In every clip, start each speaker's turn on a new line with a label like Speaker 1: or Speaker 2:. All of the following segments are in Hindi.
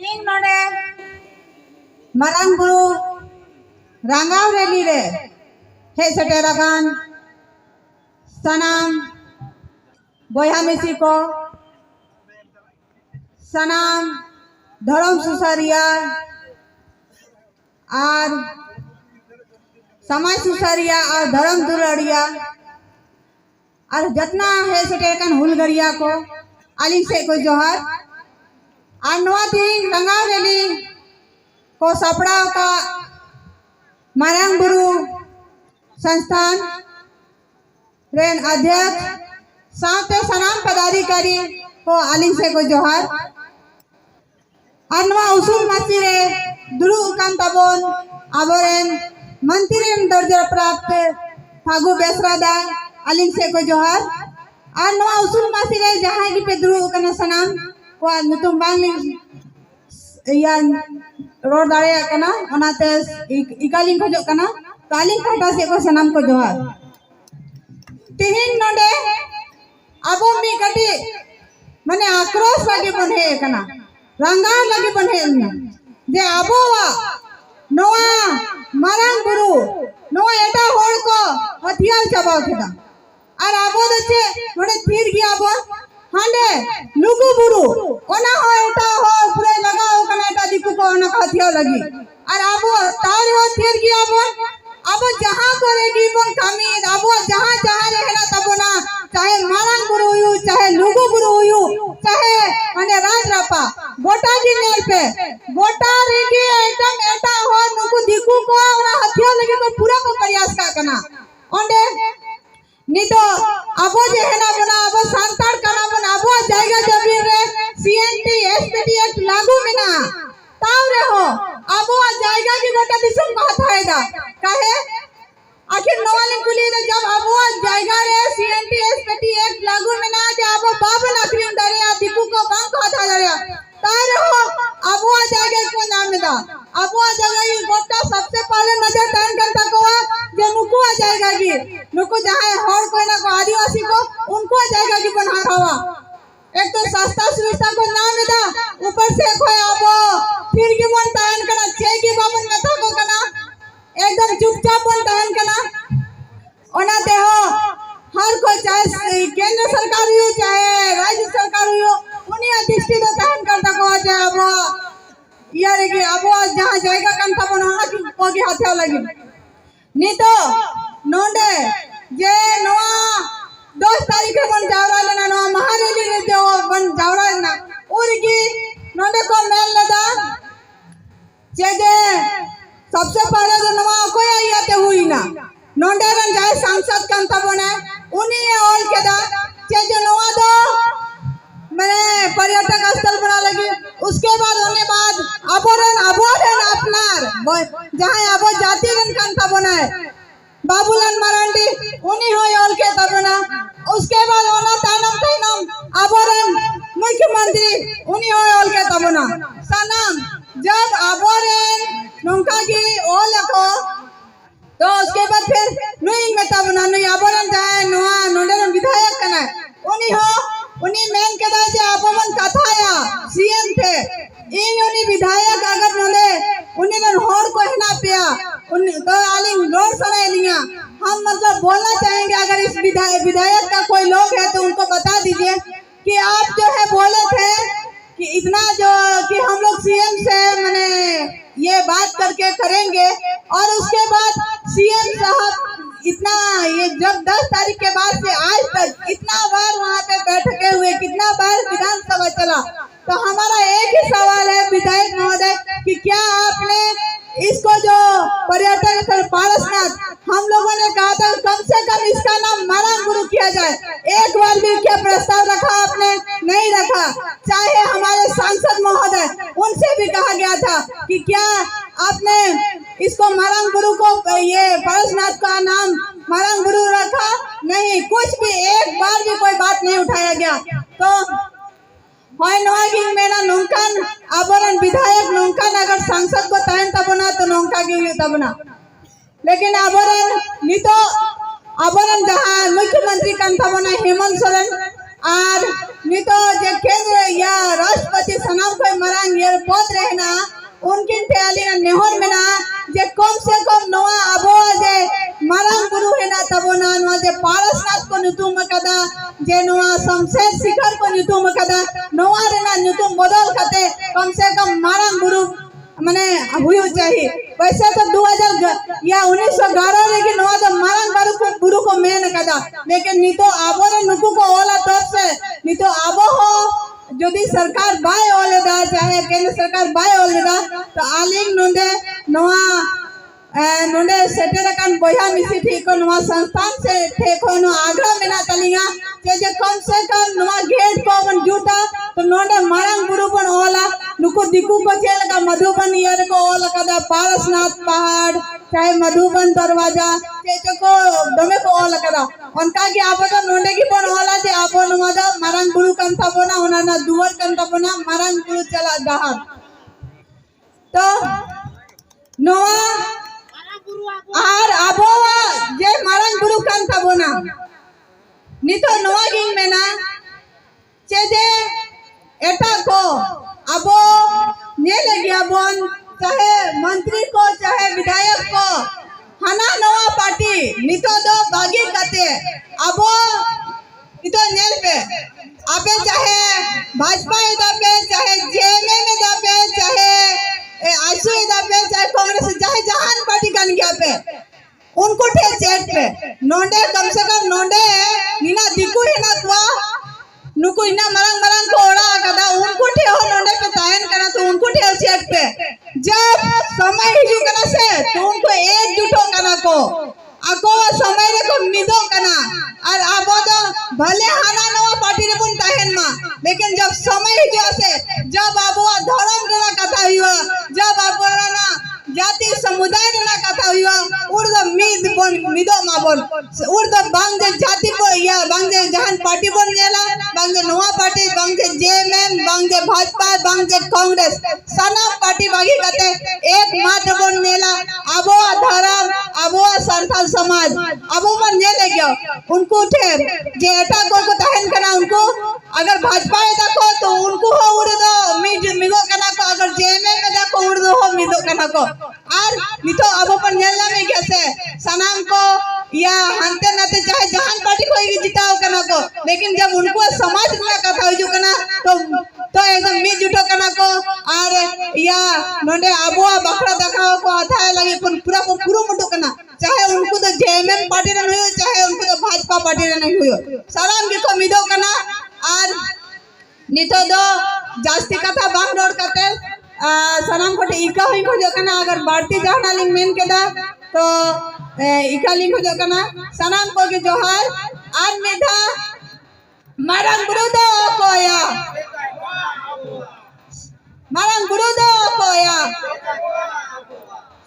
Speaker 1: तीन नोडे मरंग बुरु रंगाव रैली रे हे सेटेरागान सनाम बोया मिसी को सनाम धर्म सुसारिया और समाज सुसारिया और धर्म दुलड़िया और जतना है सेटेरकन हुलगरिया को आलिम से को जोहर और नवा दिन रंगाव रैली को सपड़ा का मरंग बुरु संस्थान रेन अध्यक्ष साथे सनाम पदाधिकारी को आलिम से को जोहर और नवा उसूल मासी रे दुरु कान ताबोन आबोरेन मंत्री दर्जा प्राप्त फागु बेसरादा आलिम से को जोहर और नवा उसूल मासी रे जहां की पे दुरु कना सनाम को नुतुम बांग या रोड दाड़े कना ओनाते इकालिंग खजो कना कालिंग खाटा से को सनाम को जोहर तिहिन नोडे अबो मी कटी माने आक्रोश लगे बने कना रंगा लगे बने जे अबो नोआ मरंग बुरु नोआ एटा होड़ को हथियार चबाव केदा और अबो दचे नोडे फिर गया अबो हांडे लुगु बुरु ओना हो एटा हो पूरे लगाओ कना एटा दिकु को ओना हथियार लगी और अबो तार हो फिर गया अबो जहां करेगी बन कामी अबो जहां जहां रहना तबो ना चाहे मरंग बुरु हुयु चाहे लुगु बुरु हुयु चाहे माने राज रापा गोटा जिनेर पे गोटा रेगी एकदम एटा हो नुकु दिकु को ओना हथियार लगी को पूरा को प्रयास का कना ओंडे नितो अबो जे है ना बना अबो सांताड़ कना बना अबो जायगा जमीन रे सीएनटी एसपीटी एक्ट लागू बिना ताव रे हो अबो जायगा की गोटा दिसम को हथाएदा काहे आखिर नवालिन कुली रे जब अबो जायगा रे सीएनटी एसपीटी एक्ट लागू बिना जे अबो बाप नखरिन दरिया दिकु को बांग को हथा दरिया तार हो अबो जायगा को नाम दा अबो जगह ये गोटा सबसे पहले नजर टाइम करता को जे नुकु आ जाएगा की नुकु जहां होड़ कोई ना को आदिवासी को उनको आ जाएगा की बना हवा एक तो सस्ता सुविधा को नाम दा ऊपर से कोई आबो फिर की बन टाइम करना छे की बाबन कथा को करना एकदम चुपचाप बन टाइम करना ओना दे हो हर कोई चाहे केंद्र सरकार हो चाहे राज्य सरकार हो उन्हीं अधिष्ठित टाइम करता को जे आबो यार के अबो जहां जाएगा कान था बना की कोगी हथियार लगी नी तो नोंडे जे नोआ 10 तारीख बन जावरा लेना नोआ महारेली रे जो बन जावरा लेना और की नोंडे को मेल लदा जे सबसे पहले जो नोआ कोई आते हुई ना नोंडे रन जाए सांसद कान था बना उन्हीं ऑल के दा जे नोआ दो मैंने पर्यटक स्थल बना लगी उसके बाद होने बाद अबोरन अपनार जहां अबो जाति रन कांता बनाए बाबूलाल मरांडी उन्हीं हो योल के तबना उसके बाद होना तानम अबोरन मुख्यमंत्री उन्हीं हो योल के तबना सनम जब अबोरन नोंका की ओल को तो उसके बाद फिर नुई में तबना नुई अबोरन जाए नोआ नोडरन विधायक कना उन्हीं हो उन्हीं मेन के दाजे अपमन कथाया सीएम थे इन उन्हीं विधायक अगर नले उन्हीं ने होड़ को हिना पिया उन तो आलिंग रोड सड़े लिया हम मतलब बोलना चाहेंगे अगर इस विधायक का कोई लोग है तो उनको बता दीजिए कि आप जो है बोले थे कि इतना जो कि हम लोग सीएम से मैंने ये बात करके करेंगे और उसके बाद सीएम साहब इतना ये जब 10 तारीख के बाद से आज तक इतना बार वहाँ पे बैठके हुए कितना बार विधानसभा चला तो हमारा एक ही सवाल है विधायक महोदय कि क्या आपने इसको जो पर्यटन स्थल पारसनाथ हम लोगों ने कहा था कम से कम इसका नाम मरंग बुरु किया जाए एक बार भी क्या प्रस्ताव रखा आपने नहीं रखा चाहे हमारे सांसद महोदय उनसे भी कहा गया था कि क्या आपने इसको मरंग बुरु को ये पारसनाथ का नाम मरंग बुरु रखा नहीं कुछ भी एक बार भी कोई बात नहीं उठाया गया तो होय नोआगी मेना नोंकान अबरन विधायक नोंकान अगर सांसद को तहन तबना तो नोंका की तबना लेकिन अबरन नितो अबरन जहां मुख्यमंत्री कान तबना हेमंत सोरेन और नितो जे केंद्र या राष्ट्रपति सनाम कोई मरंग ये पद उनकिन थे आलिंग नेहर मेना जे कम से कम नवा अबो जे मारांग बुरु हेना तबोना नवा जे पारसनाथ को नुतुम कदा जे नवा शमशेर शिखर को नुतुम कदा नवा रेना नुतुम बदल कते कम से कम मारांग बुरु माने हुई चाहिए। वैसे तो 2000 या 1911 लेकिन नवा तो मारांग बुरु को मेन कदा लेकिन नी तो आबो रे नुकु को ओला तब से नी तो आबो हो यदि सरकार बाय ओलेदा चाहे केंद्र सरकार बाय ओलेदा तो आलिंग नोंदे नवा नोंदे सेटेर कान बया मिसी ठीक को नवा संस्थान से ठेको नो आग्रह मेना तलिंगा जे कम से कम नवा गेट को बन जूता तो नोंदे मारांग बुरु बन ओला नुको दिकु को चेल का मधुबन यार को ओला कदा पारसनाथ पहाड़ चाहे मधुबन दरवाजा जे को दमे को ओला कदा उनका की आप तो नोंदे की बन ओला जे आपो नवा मारांग बुरु कन तबोना होना ना दुवर कन तबोना मारांग बुरु चला दहा तो नवा आर आबोवा जे मारांग बुरु कान तबोना नितो नवा गिंग मेना जे एटा को अबो नेले गया बोन चाहे मंत्री को चाहे विधायक को हना नवा पार्टी नितो दो बागी कते अबो नितो नेल पे आपे चाहे भाजपा इदापे चाहे जेएमएम में दापे चाहे आशु इदापे चाहे कांग्रेस चाहे जहान पार्टी कान गया पे उनको ठे चेक पे नोंडे कम से कम नोंडे नीना दिकु हिना त्वा नुको इना मरंग को ओड़ा कदा उनको ठे हो नोंडे पे तायन कना तो उनको ठे चेक पे जब समय हिजु कना से तो उनको एकजुट हो कना को आको समय रे को मिदो कना और आबो तो भले हाना नवा पार्टी रे बुन तायन मा लेकिन जब समय हिजु से जब आबो धर्म रे कथा हुआ जब आबो ना जाति समुदाय रे कथा हुआ उर्द मिद बन मिदो मा बन उर्द बांग जाति को या बांग जहान पार्टी बन गेला बांग नवा पार्टी बांग जेएमएम बांग भाजपा बांग कांग्रेस सना पार्टी बागी कते एक मात्र बन गेला अबो धर्म अबो संथाल समाज अबो बन गेले गयो उनको उठे जे एटा को तहन कना उनको अगर भाजपा देखो तो उनको हो उर्द मिदो कना को अगर जेएमएम में देखो उर्द हो मिदो कना को और नितो अब पर नेला में कैसे सनाम को या हंते नाते चाहे जहान पार्टी को जिताओ कना को लेकिन जब उनको समाज में कथा हो कना तो एकदम मिल जुटो कना को और या नोंडे आबुआ बखरा देखाओ को अथा लगे पूरा पूरा मुटो कना चाहे उनको तो जेएमएम पार्टी रे नहीं हो चाहे उनको तो भाजपा पार्टी रे नहीं हो सलाम के को मिदो कना और नितो दो जास्ती कथा बांग रोड करते सनाम को इका हुई को जो कना अगर भारतीय जहां लिंग मेन केदा तो इका लिंग को जो कना सनाम को के जोहार आज मेधा मारंग बुरुदो कोया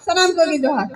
Speaker 1: सनाम को के जोहार।